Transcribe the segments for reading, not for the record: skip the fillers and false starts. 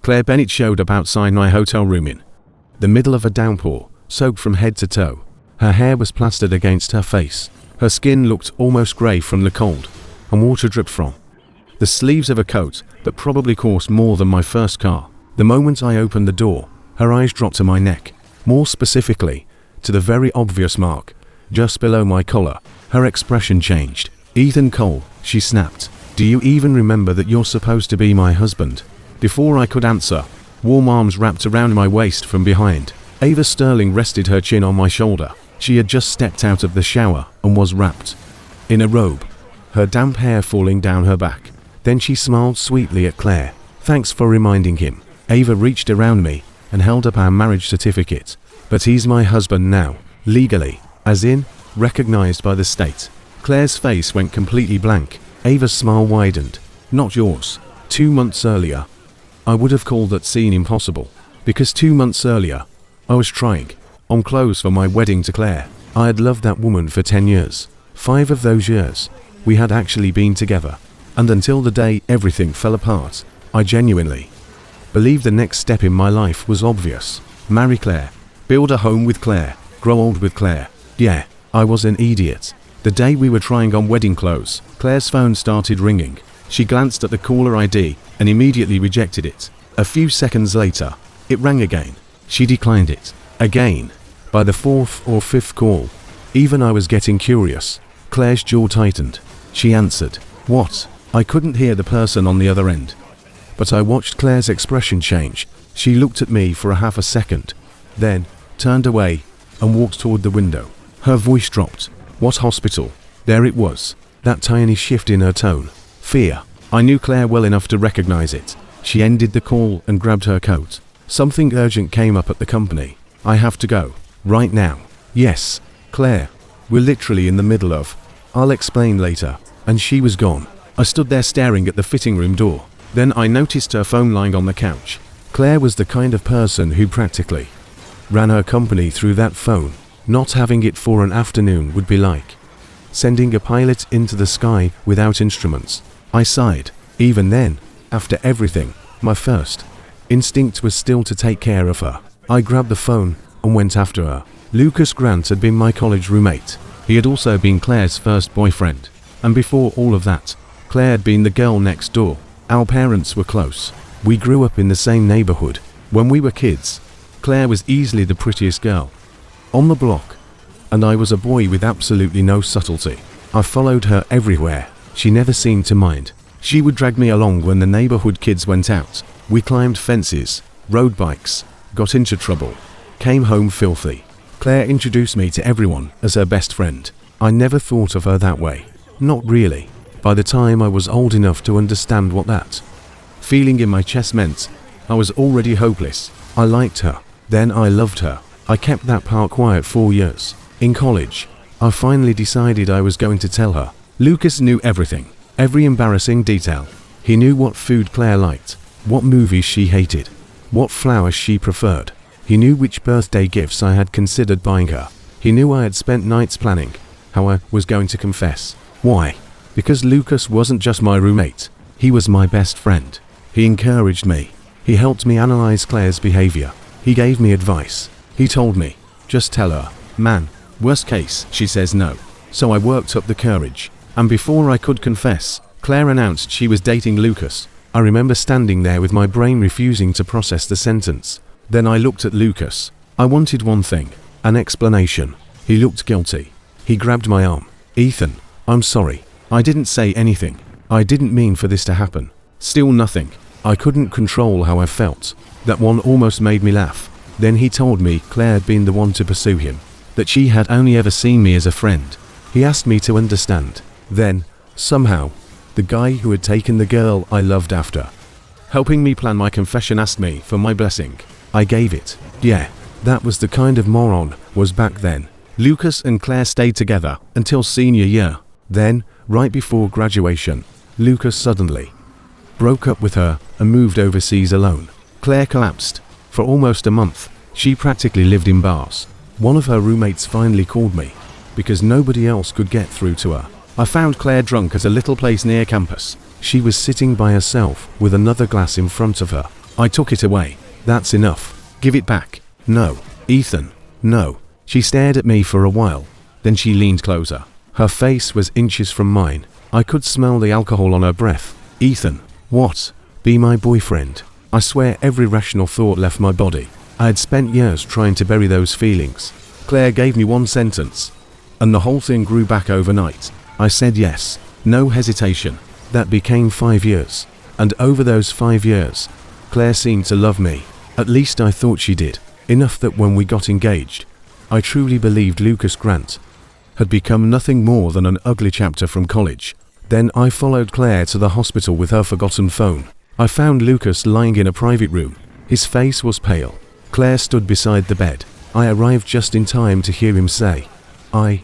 Claire Bennett showed up outside my hotel room in the middle of a downpour, soaked from head to toe. Her hair was plastered against her face. Her skin looked almost grey from the cold, and water dripped from the sleeves of a coat that probably cost more than my first car. The moment I opened the door, her eyes dropped to my neck, more specifically, to the very obvious mark just below my collar. Her expression changed. "Ethan Cole," she snapped. "Do you even remember that you're supposed to be my husband?" Before I could answer, warm arms wrapped around my waist from behind. Ava Sterling rested her chin on my shoulder. She had just stepped out of the shower and was wrapped in a robe, her damp hair falling down her back. Then she smiled sweetly at Claire. "Thanks for reminding him." Ava reached around me and held up our marriage certificate. "But he's my husband now, legally, as in, recognized by the state." Claire's face went completely blank. Ava's smile widened. "Not yours. 2 months earlier, I would have called that scene impossible, because 2 months earlier, I was trying on clothes for my wedding to Claire. I had loved that woman for 10 years. 5 of those years, we had actually been together. And until the day everything fell apart, I genuinely believed the next step in my life was obvious. Marry Claire. Build a home with Claire. Grow old with Claire. Yeah, I was an idiot. The day we were trying on wedding clothes, Claire's phone started ringing. She glanced at the caller ID and immediately rejected it. A few seconds later, it rang again. She declined it. Again. By the 4th or 5th call, even I was getting curious. Claire's jaw tightened. She answered. "What?" I couldn't hear the person on the other end, but I watched Claire's expression change. She looked at me for a half a second, then turned away and walked toward the window. Her voice dropped. "What hospital?" There it was, that tiny shift in her tone. Fear. I knew Claire well enough to recognize it. She ended the call and grabbed her coat. "Something urgent came up at the company. I have to go. Right now." "Yes, Claire. We're literally in the middle of..." "I'll explain later." And she was gone. I stood there staring at the fitting room door. Then I noticed her phone lying on the couch. Claire was the kind of person who practically ran her company through that phone. Not having it for an afternoon would be like sending a pilot into the sky without instruments. I sighed. Even then, after everything, my first instinct was still to take care of her. I grabbed the phone and went after her. Lucas Grant had been my college roommate. He had also been Claire's first boyfriend. And before all of that, Claire had been the girl next door. Our parents were close. We grew up in the same neighborhood. When we were kids, Claire was easily the prettiest girl on the block, and I was a boy with absolutely no subtlety. I followed her everywhere. She never seemed to mind. She would drag me along when the neighborhood kids went out. We climbed fences, rode bikes, got into trouble, came home filthy. Claire introduced me to everyone as her best friend. I never thought of her that way. Not really. By the time I was old enough to understand what that feeling in my chest meant, I was already hopeless. I liked her. Then I loved her. I kept that part quiet 4 years. In college, I finally decided I was going to tell her. Lucas knew everything, every embarrassing detail. He knew what food Claire liked, what movies she hated, what flowers she preferred. He knew which birthday gifts I had considered buying her. He knew I had spent nights planning how I was going to confess. Why? Because Lucas wasn't just my roommate. He was my best friend. He encouraged me. He helped me analyze Claire's behavior. He gave me advice. He told me, just tell her, man, worst case, she says no. So I worked up the courage. And before I could confess, Claire announced she was dating Lucas. I remember standing there with my brain refusing to process the sentence. Then I looked at Lucas. I wanted one thing, an explanation. He looked guilty. He grabbed my arm. "Ethan, I'm sorry. I didn't say anything. I didn't mean for this to happen." Still nothing. I couldn't control how I felt. That one almost made me laugh. Then he told me Claire had been the one to pursue him, that she had only ever seen me as a friend. He asked me to understand. Then, somehow, the guy who had taken the girl I loved after helping me plan my confession asked me for my blessing. I gave it. Yeah, that was the kind of moron was back then. Lucas and Claire stayed together until senior year. Then, right before graduation, Lucas suddenly broke up with her and moved overseas alone. Claire collapsed. For almost a month, she practically lived in bars. One of her roommates finally called me, because nobody else could get through to her. I found Claire drunk at a little place near campus. She was sitting by herself with another glass in front of her. I took it away. That's enough. Give it back. No. Ethan. No. She stared at me for a while. Then she leaned closer. Her face was inches from mine. I could smell the alcohol on her breath. Ethan. What? Be my boyfriend. I swear every rational thought left my body. I had spent years trying to bury those feelings. Claire gave me one sentence, and the whole thing grew back overnight. I said yes. No hesitation. That became 5 years. And over those 5 years, Claire seemed to love me. At least I thought she did. Enough that when we got engaged, I truly believed Lucas Grant had become nothing more than an ugly chapter from college. Then I followed Claire to the hospital with her forgotten phone. I found Lucas lying in a private room. His face was pale. Claire stood beside the bed. I arrived just in time to hear him say, "I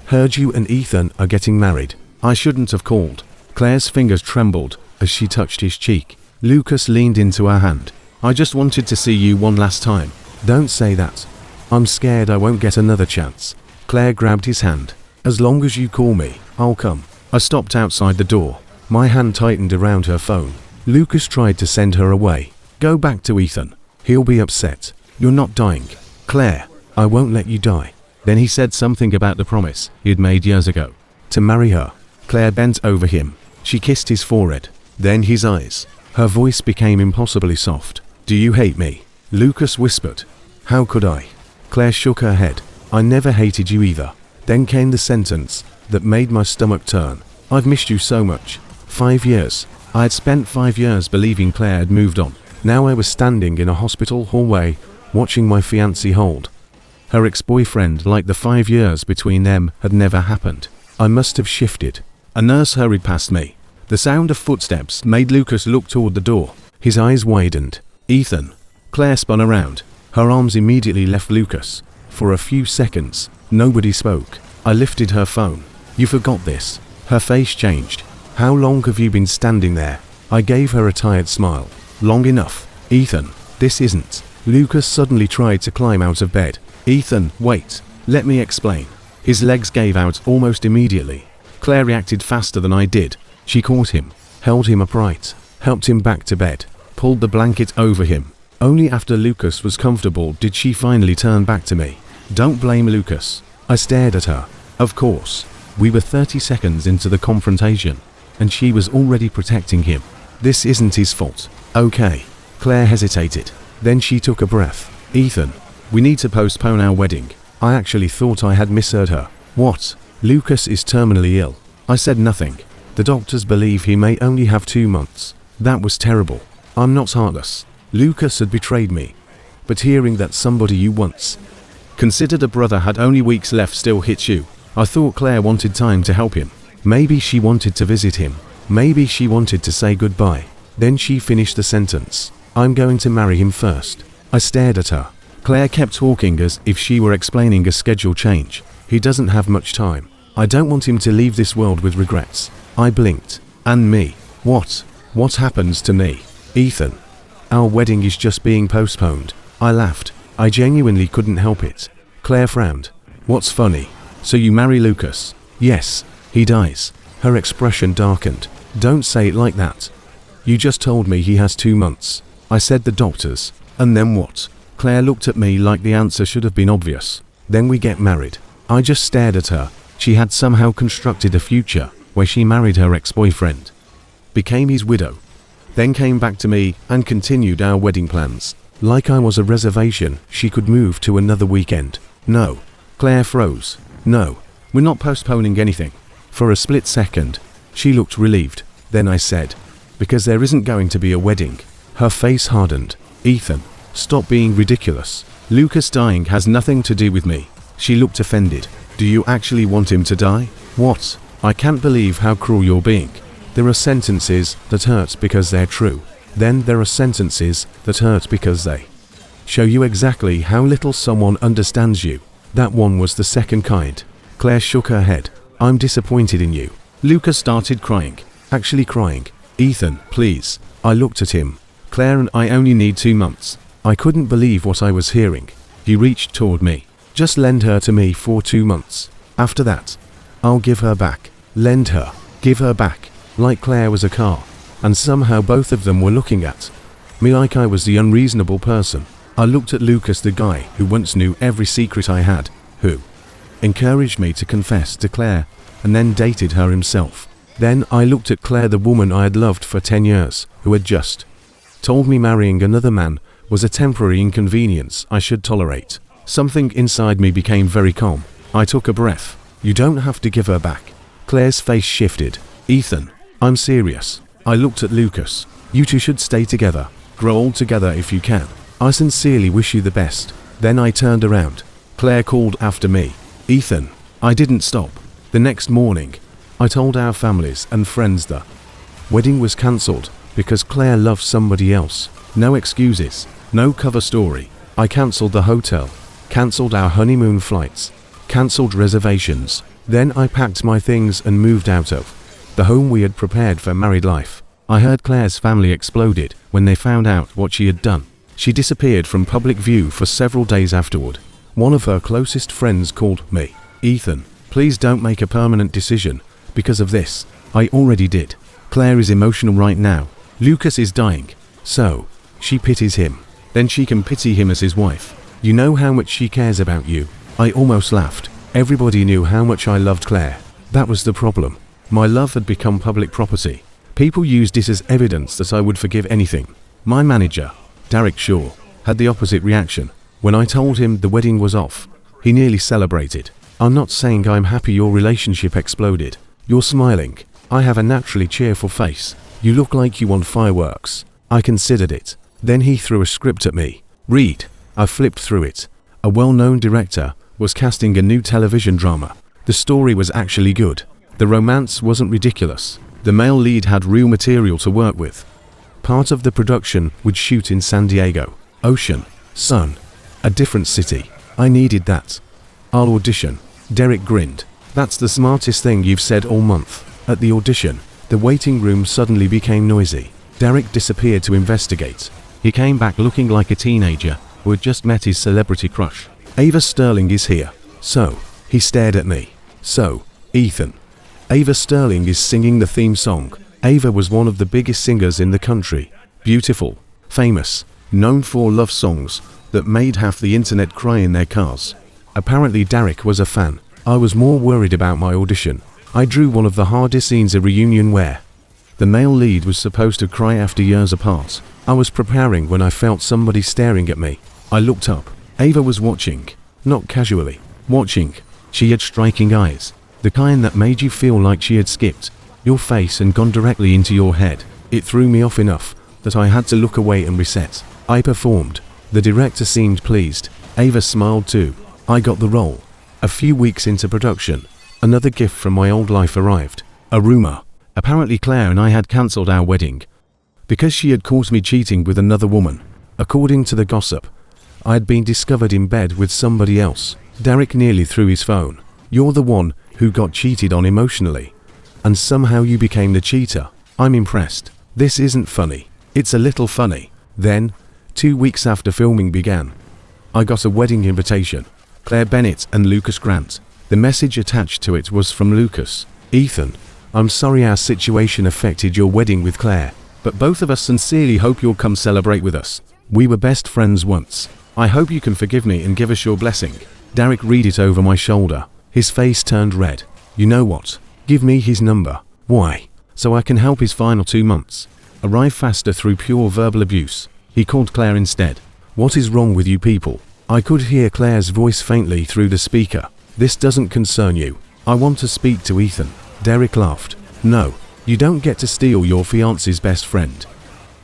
heard you and Ethan are getting married." I shouldn't have called. Claire's fingers trembled as she touched his cheek. Lucas leaned into her hand. "I just wanted to see you one last time." "Don't say that. I'm scared I won't get another chance." Claire grabbed his hand. "As long as you call me, I'll come." I stopped outside the door. My hand tightened around her phone. Lucas tried to send her away. "Go back to Ethan. He'll be upset. You're not dying." "Claire, I won't let you die." Then he said something about the promise he had made years ago, to marry her. Claire bent over him. She kissed his forehead, then his eyes. Her voice became impossibly soft. "Do you hate me?" Lucas whispered. "How could I?" Claire shook her head. "I never hated you either." Then came the sentence that made my stomach turn. "I've missed you so much." 5 years. I had spent 5 years believing Claire had moved on. Now I was standing in a hospital hallway, watching my fiancée hold her ex-boyfriend like the 5 years between them had never happened. I must have shifted. A nurse hurried past me. The sound of footsteps made Lucas look toward the door. His eyes widened. "Ethan." Claire spun around. Her arms immediately left Lucas. For a few seconds, nobody spoke. I lifted her phone. "You forgot this." Her face changed. "How long have you been standing there?" I gave her a tired smile. "Long enough." "Ethan, this isn't." Lucas suddenly tried to climb out of bed. "Ethan, wait. Let me explain." His legs gave out almost immediately. Claire reacted faster than I did. She caught him, held him upright, helped him back to bed, pulled the blanket over him. Only after Lucas was comfortable did she finally turn back to me. "Don't blame Lucas." I stared at her. Of course. We were 30 seconds into the confrontation, and she was already protecting him. "This isn't his fault." "Okay." Claire hesitated. Then she took a breath. "Ethan, we need to postpone our wedding." I actually thought I had misheard her. "What?" "Lucas is terminally ill." I said nothing. "The doctors believe he may only have 2 months." That was terrible. I'm not heartless. Lucas had betrayed me. But hearing that somebody you once considered a brother had only weeks left still hits you. I thought Claire wanted time to help him. Maybe she wanted to visit him. Maybe she wanted to say goodbye. Then she finished the sentence. "I'm going to marry him first." I stared at her. Claire kept talking as if she were explaining a schedule change. "He doesn't have much time. I don't want him to leave this world with regrets." I blinked. "And me? What? What happens to me?" "Ethan, our wedding is just being postponed." I laughed. I genuinely couldn't help it. Claire frowned. "What's funny? So you marry Lucas?" "Yes. He dies." Her expression darkened. "Don't say it like that. You just told me he has 2 months." I said the doctors. "And then what?" Claire looked at me like the answer should have been obvious. "Then we get married." I just stared at her. She had somehow constructed a future where she married her ex-boyfriend, became his widow, then came back to me and continued our wedding plans. Like I was a reservation she could move to another weekend. "No." Claire froze. "No, we're not postponing anything." For a split second, she looked relieved. Then I said, "Because there isn't going to be a wedding." Her face hardened. "Ethan, stop being ridiculous. Lucas dying has nothing to do with me." She looked offended. "Do you actually want him to die?" "What? I can't believe how cruel you're being." There are sentences that hurt because they're true. Then there are sentences that hurt because they show you exactly how little someone understands you. That one was the second kind. Claire shook her head. "I'm disappointed in you." Lucas started crying. Actually crying. "Ethan, please." I looked at him. "Claire and I only need 2 months." I couldn't believe what I was hearing. He reached toward me. "Just lend her to me for 2 months. After that, I'll give her back." Lend her. Give her back. Like Claire was a car. And somehow both of them were looking at Me like I was the unreasonable person. I looked at Lucas, the guy who once knew every secret I had, who encouraged me to confess to Claire, and then dated her himself. Then I looked at Claire, the woman I had loved for 10 years, who had just told me marrying another man was a temporary inconvenience I should tolerate. Something inside me became very calm. I took a breath. You don't have to give her back. Claire's face shifted. Ethan, I'm serious. I looked at Lucas. You two should stay together. Grow old together if you can. I sincerely wish you the best. Then I turned around. Claire called after me. Ethan. I didn't stop. The next morning, I told our families and friends the wedding was cancelled because Claire loved somebody else. No excuses. No cover story. I cancelled the hotel. Cancelled our honeymoon flights. Cancelled reservations. Then I packed my things and moved out of the home we had prepared for married life. I heard Claire's family exploded when they found out what she had done. She disappeared from public view for several days afterward. One of her closest friends called me. Ethan, please don't make a permanent decision because of this. I already did. Claire is emotional right now. Lucas is dying. So, she pities him. Then she can pity him as his wife. You know how much she cares about you. I almost laughed. Everybody knew how much I loved Claire. That was the problem. My love had become public property. People used it as evidence that I would forgive anything. My manager, Derek Shaw, had the opposite reaction. When I told him the wedding was off, he nearly celebrated. I'm not saying I'm happy your relationship exploded. You're smiling. I have a naturally cheerful face. You look like you want fireworks. I considered it. Then he threw a script at me. Read. I flipped through it. A well-known director was casting a new television drama. The story was actually good. The romance wasn't ridiculous. The male lead had real material to work with. Part of the production would shoot in San Diego. Ocean, sun, a different city. I needed that. I'll audition. Derek grinned. That's the smartest thing you've said all month. At the audition, the waiting room suddenly became noisy. Derek disappeared to investigate. He came back looking like a teenager who had just met his celebrity crush. Ava Sterling is here. So, he stared at me. So, Ethan. Ava Sterling is singing the theme song. Ava was one of the biggest singers in the country. Beautiful, famous, known for love songs that made half the internet cry in their cars. Apparently Derek was a fan. I was more worried about my audition. I drew one of the hardest scenes, a reunion where the male lead was supposed to cry after years apart. I was preparing when I felt somebody staring at me. I looked up. Ava was watching. Not casually. Watching. She had striking eyes. The kind that made you feel like she had skipped your face and gone directly into your head. It threw me off enough that I had to look away and reset. I performed. The director seemed pleased. Ava smiled too. I got the role. A few weeks into production, another gift from my old life arrived. A rumor. Apparently Claire and I had cancelled our wedding because she had caught me cheating with another woman. According to the gossip, I had been discovered in bed with somebody else. Derek nearly threw his phone. You're the one who got cheated on emotionally. And somehow you became the cheater. I'm impressed. This isn't funny. It's a little funny. Then, 2 weeks after filming began, I got a wedding invitation. Claire Bennett and Lucas Grant. The message attached to it was from Lucas. Ethan, I'm sorry our situation affected your wedding with Claire, but both of us sincerely hope you'll come celebrate with us. We were best friends once. I hope you can forgive me and give us your blessing. Derek read it over my shoulder. His face turned red. You know what? Give me his number. Why? So I can help his final 2 months arrive faster through pure verbal abuse. He called Claire instead. What is wrong with you people? I could hear Claire's voice faintly through the speaker. This doesn't concern you. I want to speak to Ethan. Derek laughed. No, you don't get to steal your fiance's best friend.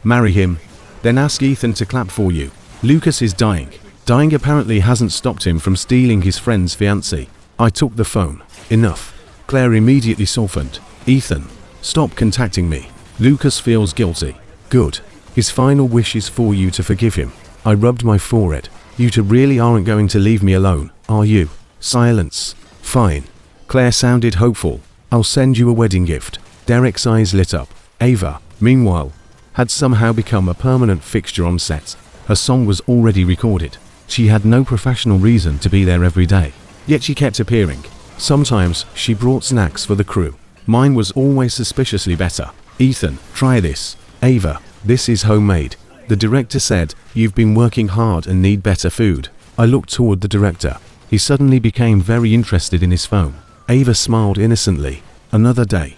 Marry him, then ask Ethan to clap for you. Lucas is dying. Dying apparently hasn't stopped him from stealing his friend's fiancée. I took the phone. Enough. Claire immediately softened. Ethan, stop contacting me. Lucas feels guilty. Good. His final wish is for you to forgive him. I rubbed my forehead. You two really aren't going to leave me alone, are you? Silence. Fine. Claire sounded hopeful. I'll send you a wedding gift. Derek's eyes lit up. Ava, meanwhile, had somehow become a permanent fixture on set. Her song was already recorded. She had no professional reason to be there every day. Yet she kept appearing. Sometimes she brought snacks for the crew. Mine was always suspiciously better. Ethan, try this. Ava, this is homemade. The director said, "You've been working hard and need better food." I looked toward the director. He suddenly became very interested in his phone. Ava smiled innocently. Another day.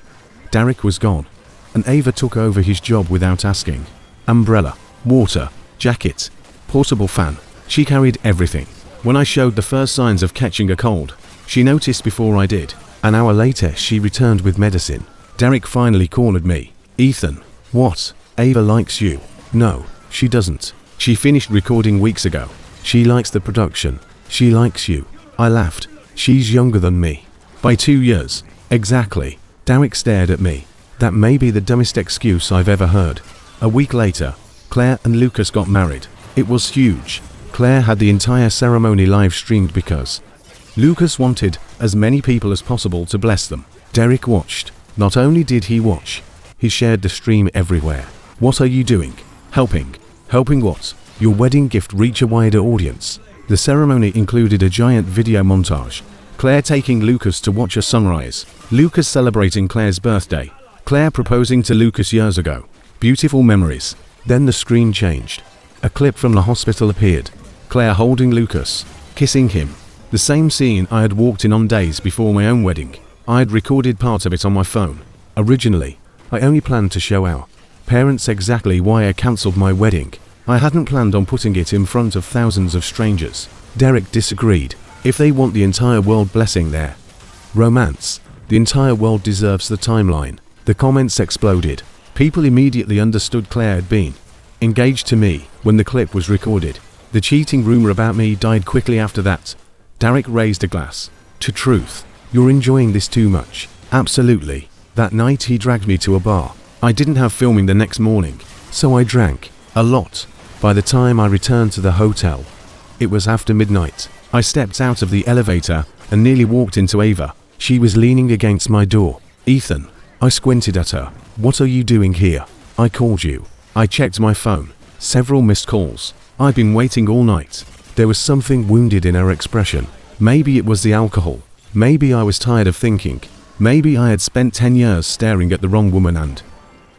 Derek was gone, and Ava took over his job without asking. Umbrella, water, jacket, portable fan. She carried everything. When I showed the first signs of catching a cold, she noticed before I did. An hour later, she returned with medicine. Derek finally cornered me. "Ethan, what? Ava likes you." "No, she doesn't. She finished recording weeks ago. She likes the production. She likes you." I laughed. "She's younger than me. By 2 years." "Exactly." Derek stared at me. That may be the dumbest excuse I've ever heard. A week later, Claire and Lucas got married. It was huge. Claire had the entire ceremony live streamed because Lucas wanted as many people as possible to bless them. Derek watched. Not only did he watch, he shared the stream everywhere. "What are you doing?" "Helping." "Helping what?" "Your wedding gift reach a wider audience." The ceremony included a giant video montage. Claire taking Lucas to watch a sunrise. Lucas celebrating Claire's birthday. Claire proposing to Lucas years ago. Beautiful memories. Then the screen changed. A clip from the hospital appeared. Claire holding Lucas, kissing him. The same scene I had walked in on days before my own wedding. I had recorded part of it on my phone. Originally, I only planned to show our parents exactly why I cancelled my wedding. I hadn't planned on putting it in front of thousands of strangers. Derek disagreed. If they want the entire world blessing their romance, the entire world deserves the timeline. The comments exploded. People immediately understood Claire had been engaged to me when the clip was recorded. The cheating rumor about me died quickly after that. Derek raised a glass to truth. "You're enjoying this too much." "Absolutely." That night he dragged me to a bar. I didn't have filming the next morning, so I drank a lot. By the time I returned to the hotel, it was after midnight. I stepped out of the elevator and nearly walked into Ava. She was leaning against my door. "Ethan." I squinted at her. "What are you doing here?" "I called you." I checked my phone. Several missed calls. I'd been waiting all night. There was something wounded in her expression. Maybe it was the alcohol. Maybe I was tired of thinking. Maybe I had spent 10 years staring at the wrong woman and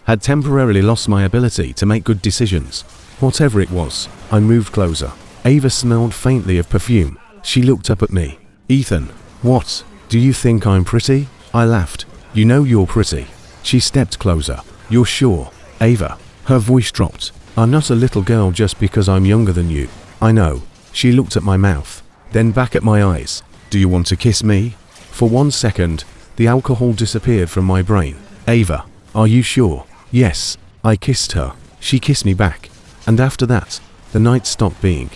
had temporarily lost my ability to make good decisions. Whatever it was, I moved closer. Ava smelled faintly of perfume. She looked up at me. "Ethan, what? Do you think I'm pretty?" I laughed. "You know you're pretty." She stepped closer. "You're sure?" "Ava." Her voice dropped. "I'm not a little girl just because I'm younger than you." "I know." She looked at my mouth, then back at my eyes. "Do you want to kiss me?" For 1 second, the alcohol disappeared from my brain. "Ava, are you sure?" "Yes." I kissed her. She kissed me back. And after that, the night stopped being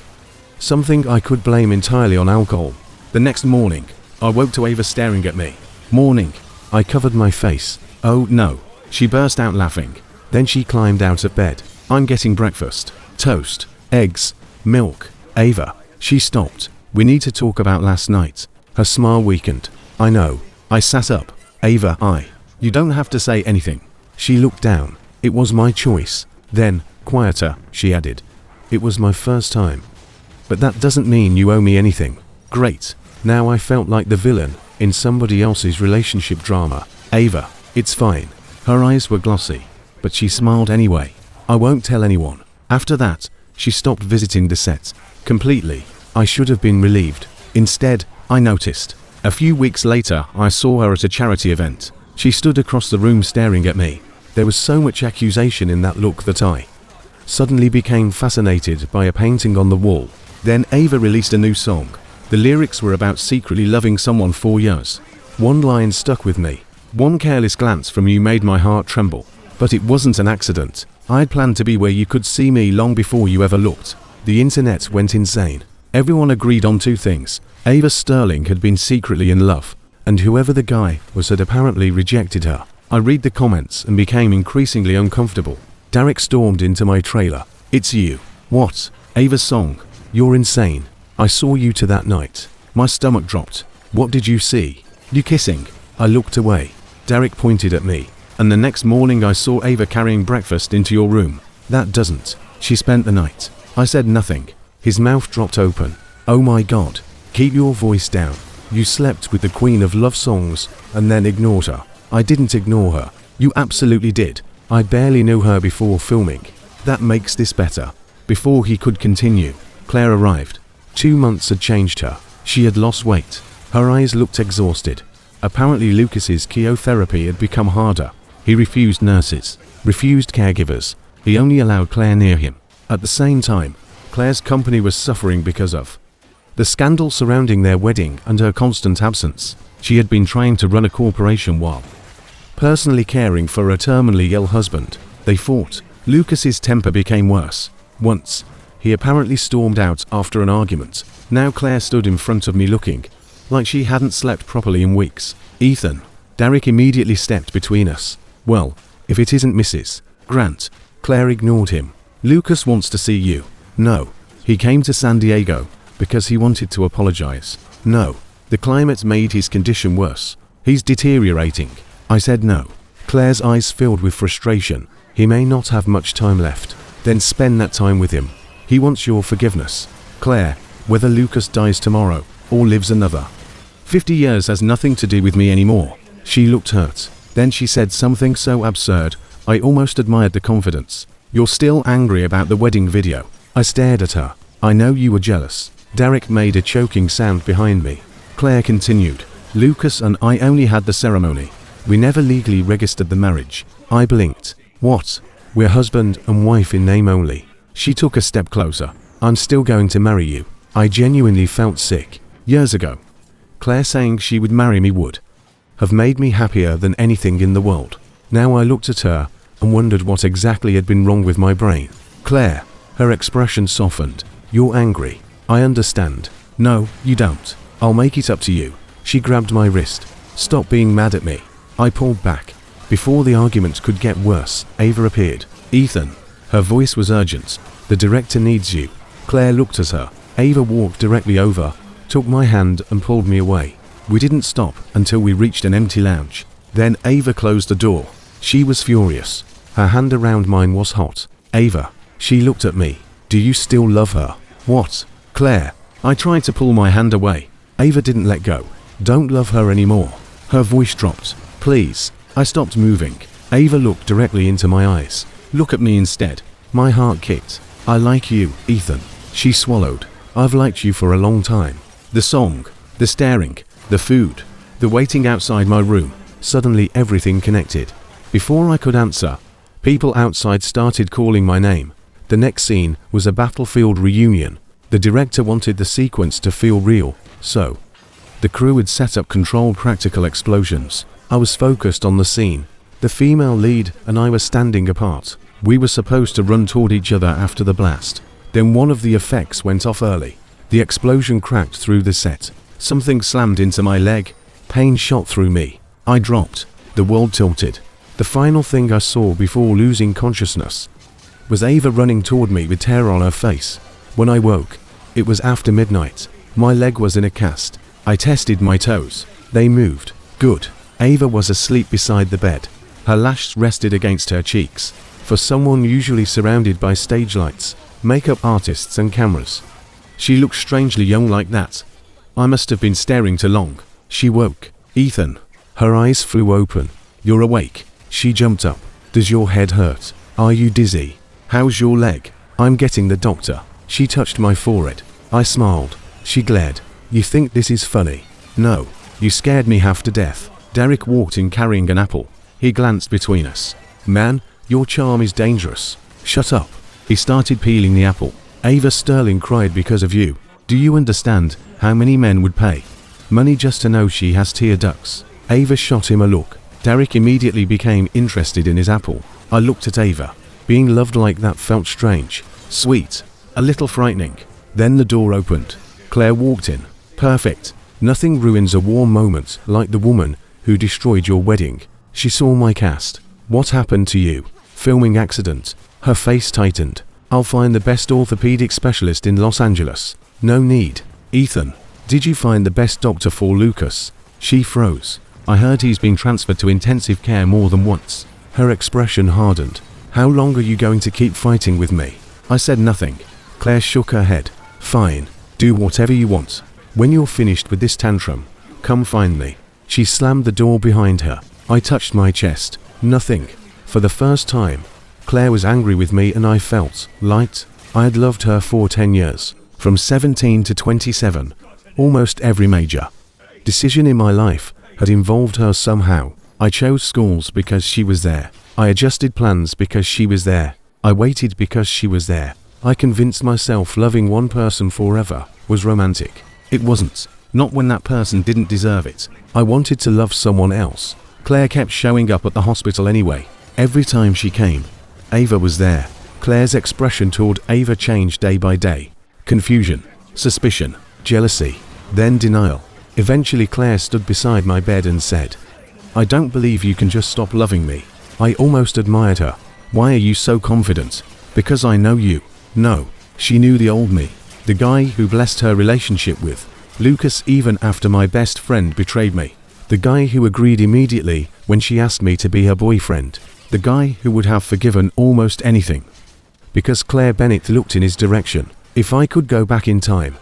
something I could blame entirely on alcohol. The next morning, I woke to Ava staring at me. "Morning." I covered my face. "Oh no." She burst out laughing. Then she climbed out of bed. "I'm getting breakfast. Toast, eggs, milk." "Ava." She stopped. "We need to talk about last night." Her smile weakened. "I know." I sat up. "Ava, You don't have to say anything." She looked down. "It was my choice." Then, quieter, she added, "It was my first time. But that doesn't mean you owe me anything." Great. Now I felt like the villain in somebody else's relationship drama. "Ava, it's fine." Her eyes were glossy, but she smiled anyway. "I won't tell anyone." After that, she stopped visiting the set. Completely. I should have been relieved. Instead, I noticed. A few weeks later, I saw her at a charity event. She stood across the room staring at me. There was so much accusation in that look that I suddenly became fascinated by a painting on the wall. Then Ava released a new song. The lyrics were about secretly loving someone for years. One line stuck with me. "One careless glance from you made my heart tremble." But it wasn't an accident. I'd planned to be where you could see me long before you ever looked. The internet went insane. Everyone agreed on 2 things. Ava Sterling had been secretly in love, and whoever the guy was had apparently rejected her. I read the comments and became increasingly uncomfortable. Derek stormed into my trailer. "It's you." "What?" "Ava's song." "You're insane. I saw you to that night." My stomach dropped. "What did you see?" "You kissing." I looked away. Derek pointed at me. "And the next morning I saw Ava carrying breakfast into your room." "That doesn't." "She spent the night." I said nothing. His mouth dropped open. "Oh my God. Keep your voice down. You slept with the queen of love songs and then ignored her." "I didn't ignore her." "You absolutely did. I barely knew her before filming." That makes this better." Before he could continue, Claire arrived. 2 months had changed her. She had lost weight. Her eyes looked exhausted. Apparently Lucas's chemotherapy had become harder. He refused nurses, refused caregivers. He only allowed Claire near him. At the same time, Claire's company was suffering because of the scandal surrounding their wedding and her constant absence. She had been trying to run a corporation while personally caring for a terminally ill husband. They fought. Lucas's temper became worse. Once, he apparently stormed out after an argument. Now Claire stood in front of me looking like she hadn't slept properly in weeks. "Ethan." Derek immediately stepped between us. "Well, if it isn't Mrs. Grant." Claire ignored him. "Lucas wants to see you." "No. He came to San Diego because he wanted to apologize." "No. The climate made his condition worse. He's deteriorating." I said no. Claire's eyes filled with frustration. "He may not have much time left. Then spend that time with him. He wants your forgiveness." "Claire, whether Lucas dies tomorrow or lives another 50 years has nothing to do with me anymore." She looked hurt. Then she said something so absurd, I almost admired the confidence. "You're still angry about the wedding video." I stared at her. "I know you were jealous." Derek made a choking sound behind me. Claire continued. "Lucas and I only had the ceremony. We never legally registered the marriage." I blinked. "What? We're husband and wife in name only." She took a step closer. "I'm still going to marry you." I genuinely felt sick. Years ago, Claire saying she would marry me would have made me happier than anything in the world. Now I looked at her and wondered what exactly had been wrong with my brain. "Claire." Her expression softened. "You're angry. I understand." "No, you don't. I'll make it up to you." She grabbed my wrist. "Stop being mad at me." I pulled back. Before the argument could get worse, Ava appeared. "Ethan." Her voice was urgent. "The director needs you." Claire looked at her. Ava walked directly over, took my hand and pulled me away. We didn't stop until we reached an empty lounge. Then Ava closed the door. She was furious. Her hand around mine was hot. "Ava." She looked at me. "Do you still love her?" "What?" "Claire." I tried to pull my hand away. Ava didn't let go. "Don't love her anymore." Her voice dropped. "Please." I stopped moving. Ava looked directly into my eyes. "Look at me instead." My heart kicked. "I like you, Ethan." She swallowed. "I've liked you for a long time." The song, the staring, the food, the waiting outside my room. Suddenly everything connected. Before I could answer, people outside started calling my name. The next scene was a battlefield reunion. The director wanted the sequence to feel real, so the crew had set up controlled practical explosions. I was focused on the scene. The female lead and I were standing apart. We were supposed to run toward each other after the blast. Then one of the effects went off early. The explosion cracked through the set. Something slammed into my leg. Pain shot through me. I dropped. The world tilted. The final thing I saw before losing consciousness was Ava running toward me with terror on her face. When I woke, it was after midnight. My leg was in a cast. I tested my toes. They moved. Good. Ava was asleep beside the bed. Her lashes rested against her cheeks. For someone usually surrounded by stage lights, makeup artists and cameras, she looked strangely young like that. I must have been staring too long. She woke. "Ethan." Her eyes flew open. "You're awake." She jumped up. "Does your head hurt? Are you dizzy? How's your leg?" "I'm getting the doctor." She touched my forehead. I smiled. She glared. "You think this is funny?" "No. You scared me half to death." Derek walked in carrying an apple. He glanced between us. "Man, your charm is dangerous." "Shut up." He started peeling the apple. "Ava Sterling cried because of you. Do you understand how many men would pay money just to know she has tear ducts?" Ava shot him a look. Derek immediately became interested in his apple. I looked at Ava. Being loved like that felt strange, sweet, a little frightening. Then the door opened. Claire walked in. "Perfect. Nothing ruins a warm moment like the woman who destroyed your wedding." She saw my cast. "What happened to you?" "Filming accident." Her face tightened. "I'll find the best orthopedic specialist in Los Angeles." "No need." "Ethan, did you find the best doctor for Lucas?" She froze. "I heard he's been transferred to intensive care more than once." Her expression hardened. "How long are you going to keep fighting with me?" I said nothing. Claire shook her head. "Fine. Do whatever you want. When you're finished with this tantrum, come find me." She slammed the door behind her. I touched my chest. Nothing. For the first time, Claire was angry with me and I felt light. I had loved her for 10 years, from 17 to 27. Almost every major decision in my life had involved her somehow. I chose schools because she was there. I adjusted plans because she was there. I waited because she was there. I convinced myself loving one person forever was romantic. It wasn't. Not when that person didn't deserve it. I wanted to love someone else. Claire kept showing up at the hospital anyway. Every time she came, Ava was there. Claire's expression toward Ava changed day by day. Confusion, suspicion, jealousy, then denial. Eventually Claire stood beside my bed and said, "I don't believe you can just stop loving me." I almost admired her. "Why are you so confident?" "Because I know you." No, she knew the old me. The guy who blessed her relationship with Lucas even after my best friend betrayed me. The guy who agreed immediately when she asked me to be her boyfriend. The guy who would have forgiven almost anything. Because Claire Bennett looked in his direction. If I could go back in time,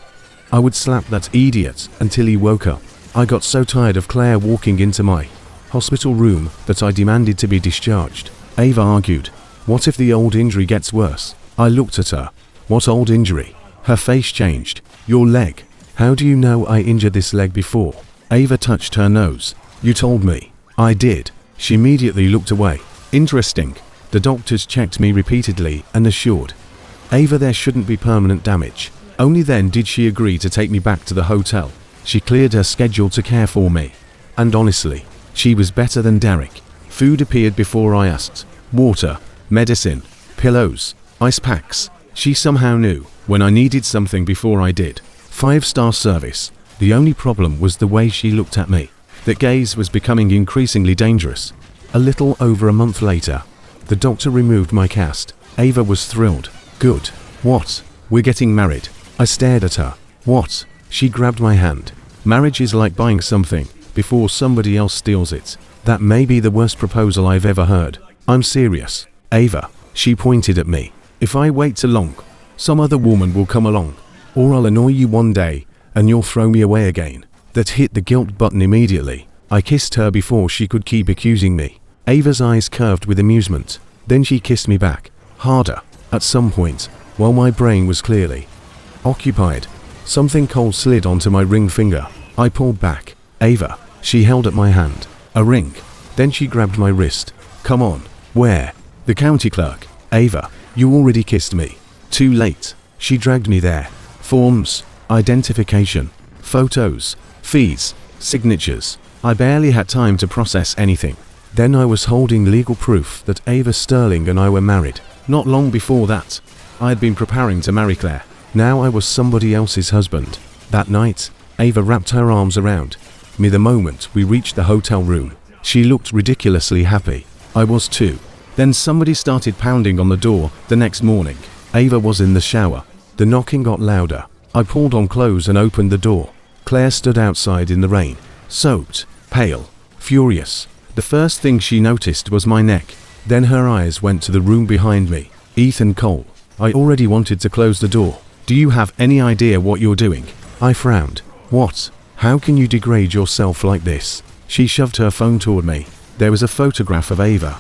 I would slap that idiot until he woke up. I got so tired of Claire walking into my hospital room that I demanded to be discharged. Ava argued, "What if the old injury gets worse?" I looked at her. "What old injury?" Her face changed. "Your leg." "How do you know I injured this leg before?" Ava touched her nose. "You told me." "I did." She immediately looked away. "Interesting." The doctors checked me repeatedly and assured Ava there shouldn't be permanent damage. Only then did she agree to take me back to the hotel. She cleared her schedule to care for me. And honestly, she was better than Derek. Food appeared before I asked. Water, medicine, pillows, ice packs. She somehow knew when I needed something before I did. 5-star service. The only problem was the way she looked at me. That gaze was becoming increasingly dangerous. A little over a month later, the doctor removed my cast. Ava was thrilled. "Good. What? We're getting married." I stared at her. "What?" She grabbed my hand. "Marriage is like buying something before somebody else steals it. That may be the worst proposal I've ever heard." "I'm serious, Ava." She pointed at me. "If I wait too long, some other woman will come along. Or I'll annoy you one day and you'll throw me away again." That hit the guilt button immediately. I kissed her before she could keep accusing me. Ava's eyes curved with amusement. Then she kissed me back. Harder. At some point, while my brain was clearly occupied, something cold slid onto my ring finger. I pulled back. "Ava." She held up my hand. "A ring." Then she grabbed my wrist. "Come on." "Where?" "The county clerk." "Ava, you already kissed me." "Too late." She dragged me there. Forms, identification, photos, fees, signatures. I barely had time to process anything. Then I was holding legal proof that Ava Sterling and I were married. Not long before that, I had been preparing to marry Claire. Now I was somebody else's husband. That night, Ava wrapped her arms around me the moment we reached the hotel room. She looked ridiculously happy. I was too. Then somebody started pounding on the door the next morning. Ava was in the shower. The knocking got louder. I pulled on clothes and opened the door. Claire stood outside in the rain, soaked, pale, furious. The first thing she noticed was my neck. Then her eyes went to the room behind me. "Ethan Cole." I already wanted to close the door. "Do you have any idea what you're doing?" I frowned. "What? How can you degrade yourself like this?" She shoved her phone toward me. There was a photograph of Ava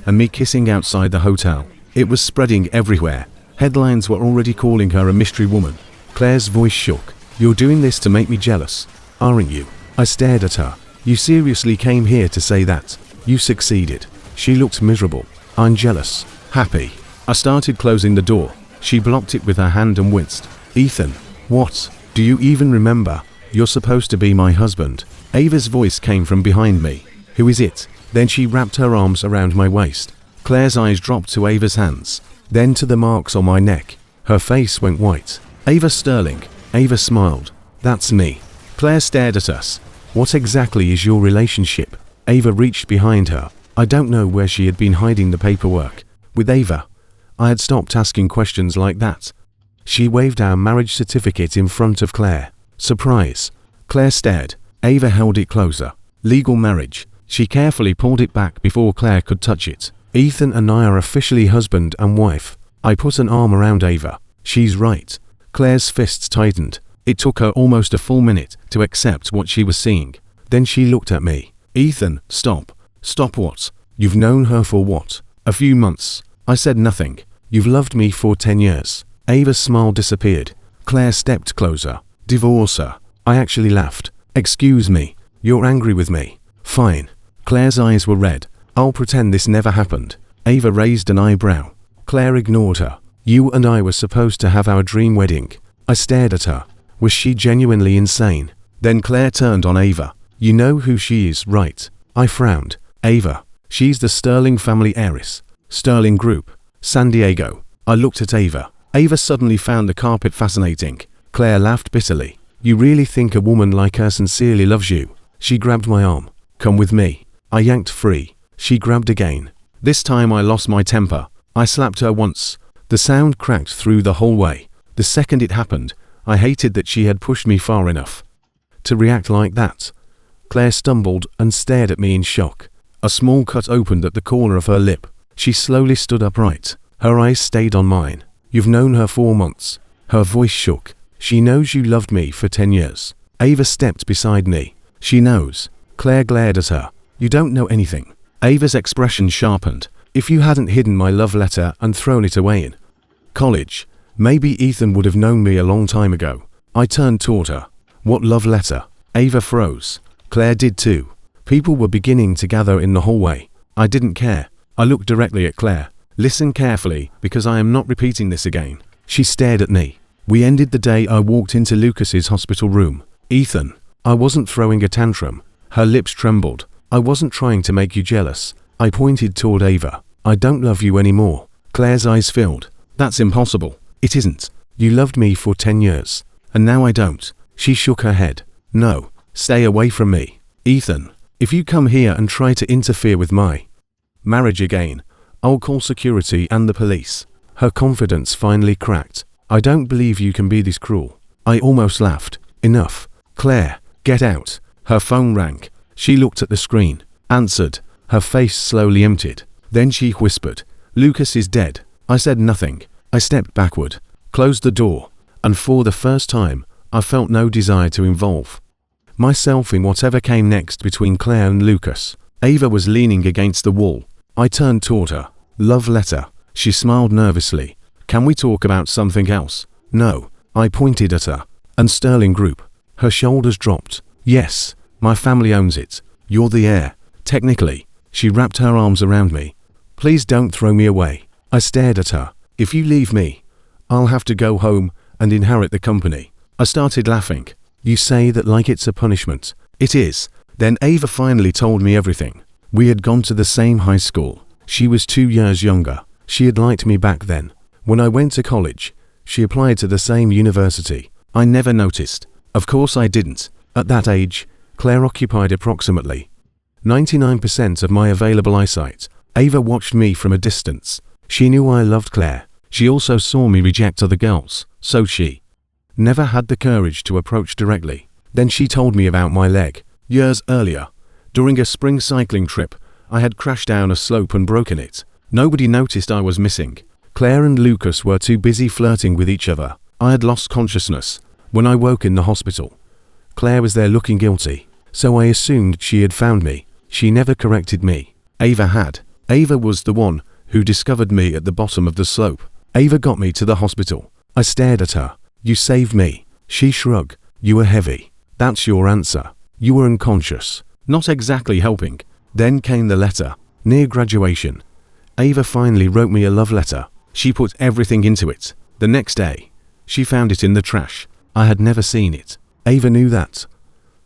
and me kissing outside the hotel. It was spreading everywhere. Headlines were already calling her a mystery woman. Claire's voice shook. "You're doing this to make me jealous, aren't you?" I stared at her. "You seriously came here to say that? You succeeded." She looked miserable. "I'm jealous." "Happy." I started closing the door. She blocked it with her hand and winced. "Ethan." "What? Do you even remember? You're supposed to be my husband." Ava's voice came from behind me. "Who is it?" Then she wrapped her arms around my waist. Claire's eyes dropped to Ava's hands, then to the marks on my neck. Her face went white. "Ava Sterling." Ava smiled. "That's me." Claire stared at us. "What exactly is your relationship?" Ava reached behind her. I don't know where she had been hiding the paperwork. With Ava, I had stopped asking questions like that. She waved our marriage certificate in front of Claire. Surprise. Claire stared. Ava held it closer. "Legal marriage." She carefully pulled it back before Claire could touch it. "Ethan and I are officially husband and wife." I put an arm around Ava. "She's right." Claire's fists tightened. It took her almost a full minute to accept what she was seeing. Then she looked at me. "Ethan, stop." "Stop what?" "You've known her for what? A few months. I said nothing. You've loved me for 10 years. Ava's smile disappeared. Claire stepped closer. Divorcer. I actually laughed. Excuse me. You're angry with me. Fine. Claire's eyes were red. I'll pretend this never happened. Ava raised an eyebrow. Claire ignored her. You and I were supposed to have our dream wedding. I stared at her. Was she genuinely insane? Then Claire turned on Ava. You know who she is, right? I frowned. Ava. She's the Sterling family heiress. Sterling Group. San Diego. I looked at Ava. Ava suddenly found the carpet fascinating. Claire laughed bitterly. You really think a woman like her sincerely loves you? She grabbed my arm. Come with me. I yanked free. She grabbed again. This time I lost my temper. I slapped her once. The sound cracked through the hallway. The second it happened, I hated that she had pushed me far enough to react like that. Claire stumbled and stared at me in shock. A small cut opened at the corner of her lip. She slowly stood upright. Her eyes stayed on mine. You've known her 4 months. Her voice shook. She knows you loved me for 10 years. Ava stepped beside me. She knows. Claire glared at her. You don't know anything. Ava's expression sharpened. If you hadn't hidden my love letter and thrown it away in college, maybe Ethan would have known me a long time ago. I turned toward her. What love letter? Ava froze. Claire did too. People were beginning to gather in the hallway. I didn't care. I looked directly at Claire. Listen carefully, because I am not repeating this again. She stared at me. We ended the day I walked into Lucas's hospital room. Ethan. I wasn't throwing a tantrum. Her lips trembled. I wasn't trying to make you jealous. I pointed toward Ava. I don't love you anymore. Claire's eyes filled. That's impossible. It isn't. You loved me for 10 years. And now I don't. She shook her head. No. Stay away from me. Ethan. If you come here and try to interfere with my marriage again, I'll call security and the police. Her confidence finally cracked. I don't believe you can be this cruel. I almost laughed. Enough. Claire, get out. Her phone rang. She looked at the screen. Answered. Her face slowly emptied. Then she whispered, Lucas is dead. I said nothing. I stepped backward, closed the door, and for the first time, I felt no desire to involve myself in whatever came next between Claire and Lucas. Ava was leaning against the wall. I turned toward her. Love letter. She smiled nervously. Can we talk about something else? No. I pointed at her. And Sterling Group. Her shoulders dropped. Yes. My family owns it. You're the heir. Technically. She wrapped her arms around me. Please don't throw me away. I stared at her. If you leave me, I'll have to go home and inherit the company. I started laughing. You say that like it's a punishment. It is. Then Ava finally told me everything. We had gone to the same high school. She was 2 years younger. She had liked me back then. When I went to college, she applied to the same university. I never noticed. Of course I didn't. At that age, Claire occupied approximately 99% of my available eyesight. Ava watched me from a distance. She knew I loved Claire. She also saw me reject other girls, so she never had the courage to approach directly. Then she told me about my leg. Years earlier, during a spring cycling trip, I had crashed down a slope and broken it. Nobody noticed I was missing. Claire and Lucas were too busy flirting with each other. I had lost consciousness when I woke in the hospital. Claire was there looking guilty, so I assumed she had found me. She never corrected me. Ava had. Ava was the one who discovered me at the bottom of the slope. Ava got me to the hospital. I stared at her. You saved me. She shrugged. You were heavy. That's your answer. You were unconscious. Not exactly helping. Then came the letter. Near graduation, Ava finally wrote me a love letter. She put everything into it. The next day, she found it in the trash. I had never seen it. Ava knew that.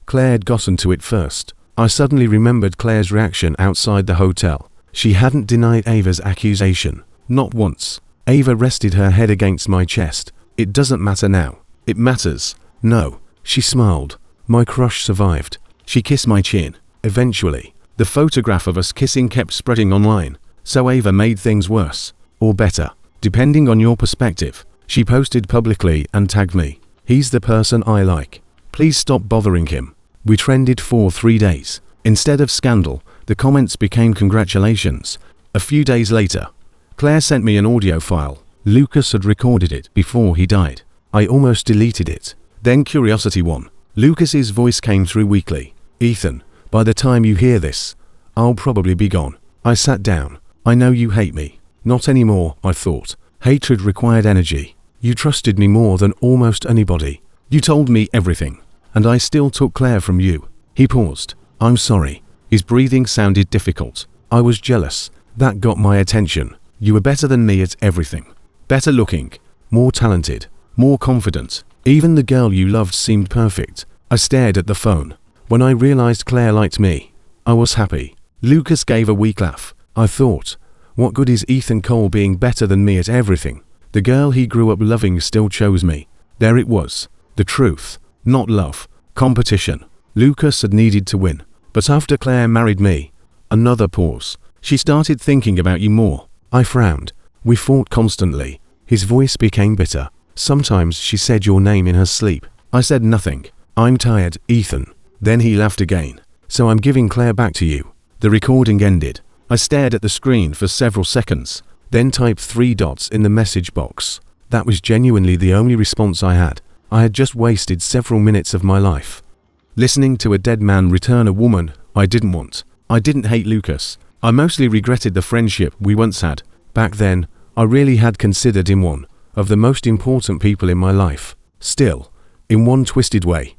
Claire had gotten to it first. I suddenly remembered Claire's reaction outside the hotel. She hadn't denied Ava's accusation. Not once. Ava rested her head against my chest. It doesn't matter now. It matters. No. She smiled. My crush survived. She kissed my chin. Eventually, the photograph of us kissing kept spreading online. So Ava made things worse. Or better. Depending on your perspective. She posted publicly and tagged me. He's the person I like. Please stop bothering him. We trended for 3 days. Instead of scandal, the comments became congratulations. A few days later, Claire sent me an audio file. Lucas had recorded it before he died. I almost deleted it. Then curiosity won. Lucas's voice came through weakly. Ethan, by the time you hear this, I'll probably be gone. I sat down. I know you hate me. Not anymore, I thought. Hatred required energy. You trusted me more than almost anybody. You told me everything. And I still took Claire from you. He paused. I'm sorry. His breathing sounded difficult. I was jealous. That got my attention. You were better than me at everything. Better looking. More talented. More confident. Even the girl you loved seemed perfect. I stared at the phone. When I realized Claire liked me, I was happy. Lucas gave a weak laugh. I thought, what good is Ethan Cole being better than me at everything? The girl he grew up loving still chose me. There it was. The truth. Not love. Competition. Lucas had needed to win. But after Claire married me, another pause. She started thinking about you more. I frowned. We fought constantly. His voice became bitter. Sometimes she said your name in her sleep. I said nothing. I'm tired, Ethan. Then he laughed again. So I'm giving Claire back to you. The recording ended. I stared at the screen for several seconds, then typed 3 dots in the message box. That was genuinely the only response I had. I had just wasted several minutes of my life listening to a dead man return a woman I didn't want. I didn't hate Lucas. I mostly regretted the friendship we once had. Back then, I really had considered him one of the most important people in my life. Still, in one twisted way,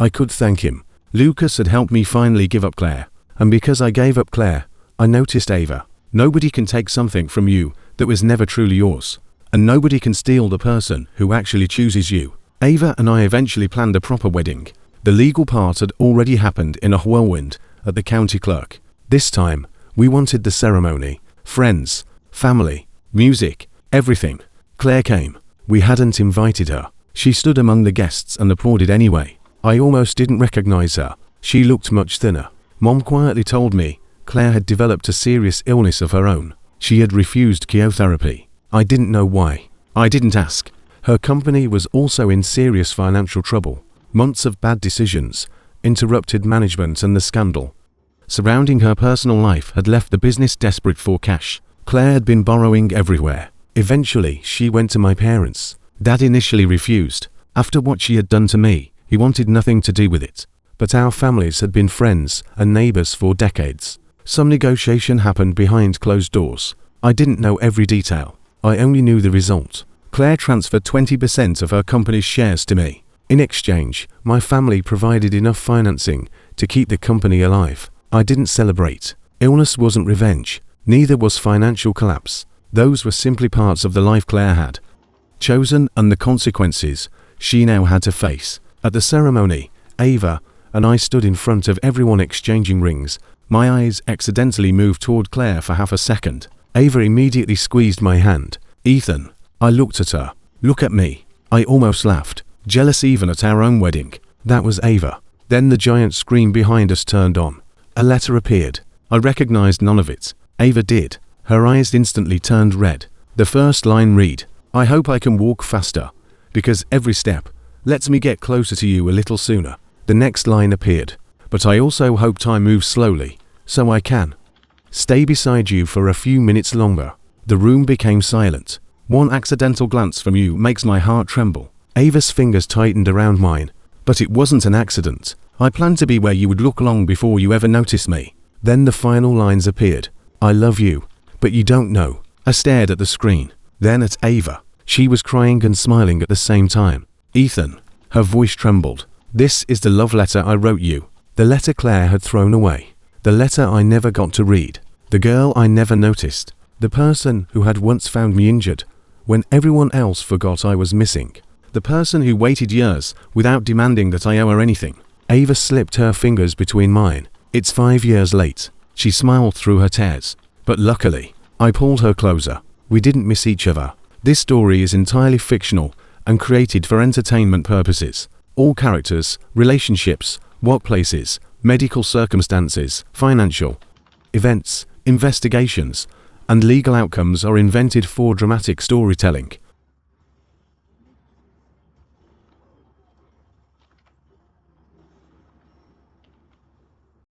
I could thank him. Lucas had helped me finally give up Claire. And because I gave up Claire, I noticed Ava. Nobody can take something from you that was never truly yours. And nobody can steal the person who actually chooses you. Ava and I eventually planned a proper wedding. The legal part had already happened in a whirlwind at the county clerk. This time, we wanted the ceremony, friends, family, music, everything. Claire came. We hadn't invited her. She stood among the guests and applauded anyway. I almost didn't recognize her. She looked much thinner. Mom quietly told me Claire had developed a serious illness of her own. She had refused chemotherapy. I didn't know why. I didn't ask. Her company was also in serious financial trouble. Months of bad decisions, interrupted management, and the scandal surrounding her personal life had left the business desperate for cash. Claire had been borrowing everywhere. Eventually, she went to my parents. Dad initially refused. After what she had done to me, he wanted nothing to do with it. But our families had been friends and neighbors for decades. Some negotiation happened behind closed doors. I didn't know every detail. I only knew the result. Claire transferred 20% of her company's shares to me. In exchange, my family provided enough financing to keep the company alive. I didn't celebrate. Illness wasn't revenge. Neither was financial collapse. Those were simply parts of the life Claire had chosen and the consequences she now had to face. At the ceremony, Ava and I stood in front of everyone exchanging rings. My eyes accidentally moved toward Claire for half a second. Ava immediately squeezed my hand. Ethan. I looked at her. Look at me. I almost laughed. Jealous even at our own wedding. That was Ava. Then the giant screen behind us turned on. A letter appeared. I recognized none of it. Ava did. Her eyes instantly turned red. The first line read, I hope I can walk faster, because every step lets me get closer to you a little sooner. The next line appeared, but I also hope time moves slowly, so I can stay beside you for a few minutes longer. The room became silent. One accidental glance from you makes my heart tremble. Ava's fingers tightened around mine. But it wasn't an accident. I planned to be where you would look long before you ever noticed me. Then the final lines appeared. I love you, but you don't know. I stared at the screen, then at Ava. She was crying and smiling at the same time. Ethan. Her voice trembled. This is the love letter I wrote you. The letter Claire had thrown away. The letter I never got to read. The girl I never noticed. The person who had once found me injured when everyone else forgot I was missing. The person who waited years without demanding that I owe her anything. Ava slipped her fingers between mine. It's 5 years late. She smiled through her tears. But luckily, I pulled her closer. We didn't miss each other. This story is entirely fictional and created for entertainment purposes. All characters, relationships, workplaces, medical circumstances, financial events, investigations, and legal outcomes are invented for dramatic storytelling.